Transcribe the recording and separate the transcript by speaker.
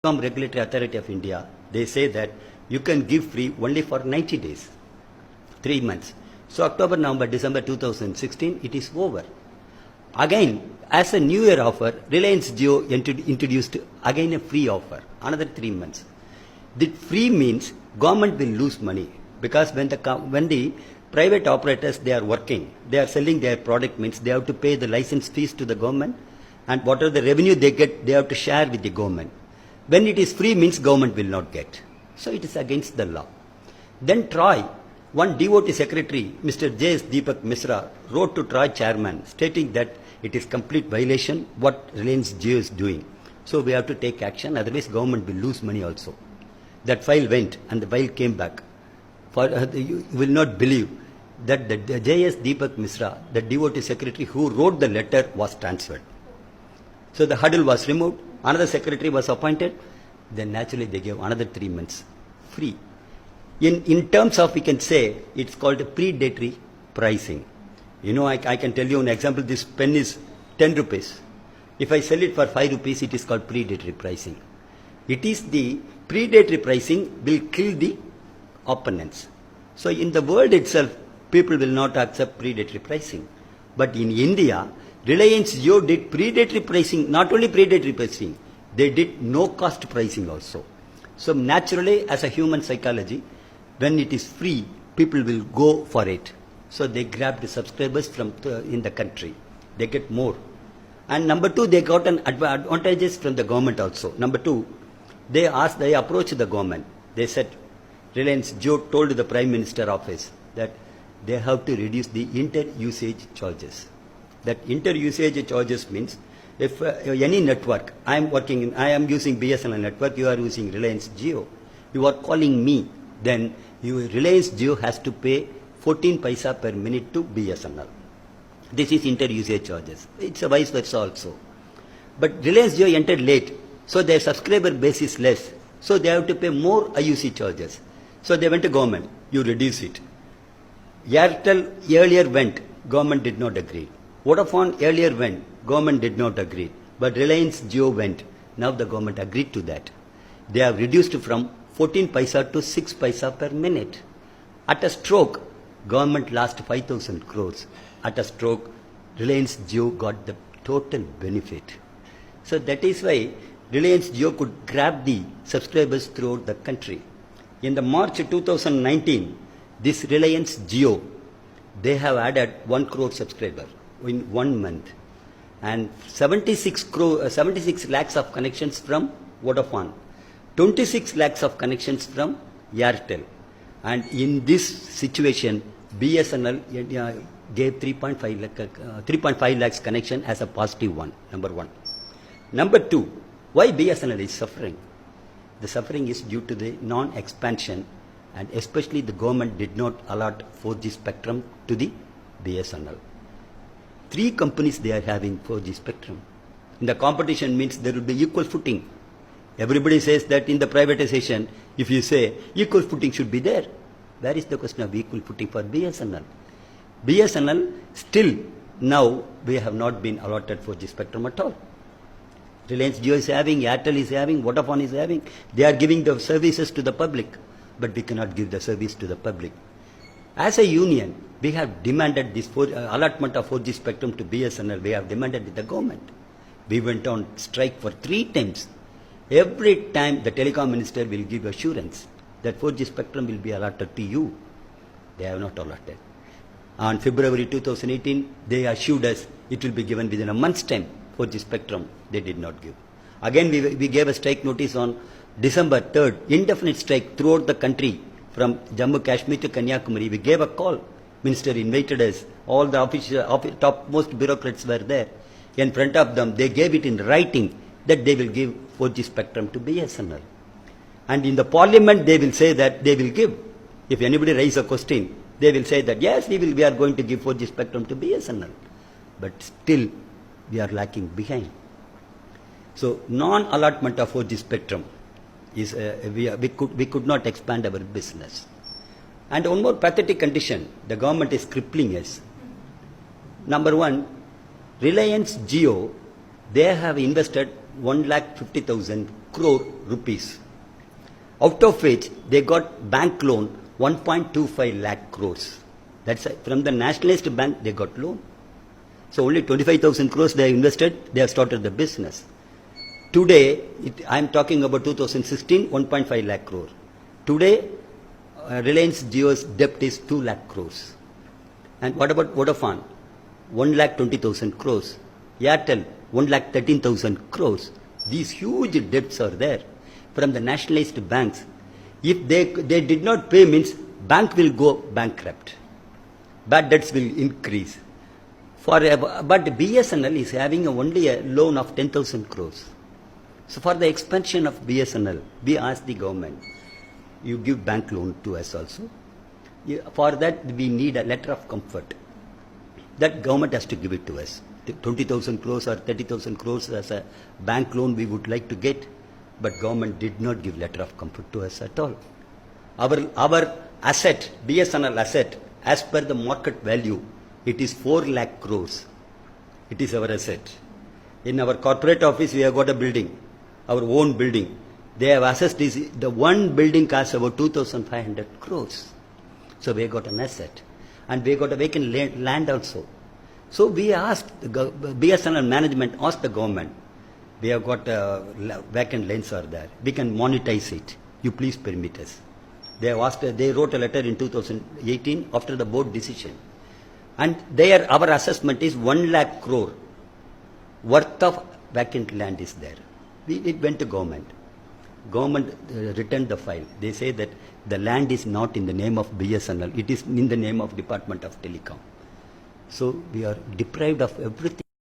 Speaker 1: Regulatory Authority of India, they say that you can give free only for 90 days, 3 months. So October, November, December 2016, it is over. Again, as a New Year offer, Reliance Jio introduced again a free offer, another 3 months. The free means government will lose money because when the private operators, they are working, they are selling their product, means they have to pay the license fees to the government, and whatever the revenue they get, they have to share with the government. When it is free means government will not get. So it is against the law. Then TROI, one devotee secretary, Mr. J.S. Deepak Misra, wrote to TROI chairman stating that it is complete violation what Reliance Jio is doing. So we have to take action, otherwise government will lose money also. That file went and the file came back. You will not believe that the J.S. Deepak Misra, the devotee secretary who wrote the letter, was transferred. So the hurdle was removed, another secretary was appointed, then naturally they gave another 3 months free. In terms of, we can say, it's called predatory pricing. You know, I can tell you an example, this pen is 10 rupees. If I sell it for 5 rupees, it is called predatory pricing. It is the predatory pricing will kill the opponents. So in the world itself, people will not accept predatory pricing. But in India, Reliance Jio did predatory pricing, not only predatory pricing, they did no-cost pricing also. So naturally, as a human psychology, when it is free, people will go for it. So they grab the subscribers from in the country. They get more. And number two, they got an advantages from the government also. Number two, they approached the government. They said, Reliance Jio told the Prime Minister office that they have to reduce the inter-usage charges. That inter-usage charges means if any network, I am using BSNL network, you are using Reliance Jio, you are calling me, then Reliance Jio has to pay 14 paisa per minute to BSNL. This is inter-usage charges. It's a vice versa also. But Reliance Jio entered late, so their subscriber base is less. So they have to pay more IUC charges. So they went to government, you reduce it. Airtel earlier went, government did not agree. Vodafone earlier went, government did not agree. But Reliance Jio went. Now the government agreed to that. They have reduced from 14 paisa to 6 paisa per minute. At a stroke, government lost 5,000 crores. At a stroke, Reliance Jio got the total benefit. So that is why Reliance Jio could grab the subscribers throughout the country. In the March 2019, this Reliance Jio, they have added 1 crore subscriber in 1 month, and 76 lakhs of connections from Vodafone, 26 lakhs of connections from Airtel. And in this situation, BSNL gave 3.5 lakhs connection as a positive one, number one. Number two, why BSNL is suffering? The suffering is due to the non-expansion, and especially the government did not allot 4G spectrum to the BSNL. 3 companies they are having 4G spectrum. In the competition means there will be equal footing. Everybody says that in the privatization, if you say equal footing should be there, where is the question of equal footing for BSNL? BSNL still now we have not been allotted 4G spectrum at all. Reliance Jio is having, Airtel is having, Vodafone is having. They are giving the services to the public, but we cannot give the service to the public. As a union, we have demanded this allotment of 4G spectrum to BSNL. We have demanded with the government. We went on strike for 3 times. Every time the telecom minister will give assurance that 4G spectrum will be allotted to you. They have not allotted. On February 2018, they assured us it will be given within a month's time. 4G spectrum, they did not give. Again, we gave a strike notice on December 3rd, indefinite strike throughout the country from Jammu Kashmir to Kanyakumari. We gave a call. Minister invited us. All the topmost bureaucrats were there. In front of them, they gave it in writing that they will give 4G spectrum to BSNL. And in the parliament, they will say that they will give. If anybody raises a question, they will say that yes, we are going to give 4G spectrum to BSNL. But still, we are lacking behind. So non-allotment of 4G spectrum is we could not expand our business. And one more pathetic condition, the government is crippling us. Number one, Reliance Jio, they have invested 1,50,000 crore rupees, out of which they got bank loan 1.25 lakh crores. That's from the nationalist bank they got loan. So only 25,000 crores they invested, they have started the business. Today, I am talking about 2016, 1.5 lakh crore. Today, Reliance Jio's debt is 2 lakh crores. And what about Vodafone? 1 lakh 20,000 crores. Airtel, 1 lakh 13,000 crores. These huge debts are there from the nationalized banks. If they did not pay, means bank will go bankrupt. Bad debts will increase. But BSNL is having only a loan of 10,000 crores. So for the expansion of BSNL, we asked the government, you give bank loan to us also. For that, we need a letter of comfort. That government has to give it to us. 20,000 crores or 30,000 crores as a bank loan we would like to get, but government did not give letter of comfort to us at all. Our asset, BSNL asset, as per the market value, it is 4 lakh crores. It is our asset. In our corporate office, we have got a building, our own building. They have assessed this, the one building costs about 2,500 crores. So we have got an asset. And we have got a vacant land also. So we asked, BSNL management asked the government, we have got vacant lands are there. We can monetize it. You please permit us. They have asked, they wrote a letter in 2018 after the board decision. And there our assessment is 1 lakh crore worth of vacant land is there. It went to government. Government returned the file. They say that the land is not in the name of BSNL. It is in the name of Department of Telecom. So we are deprived of everything.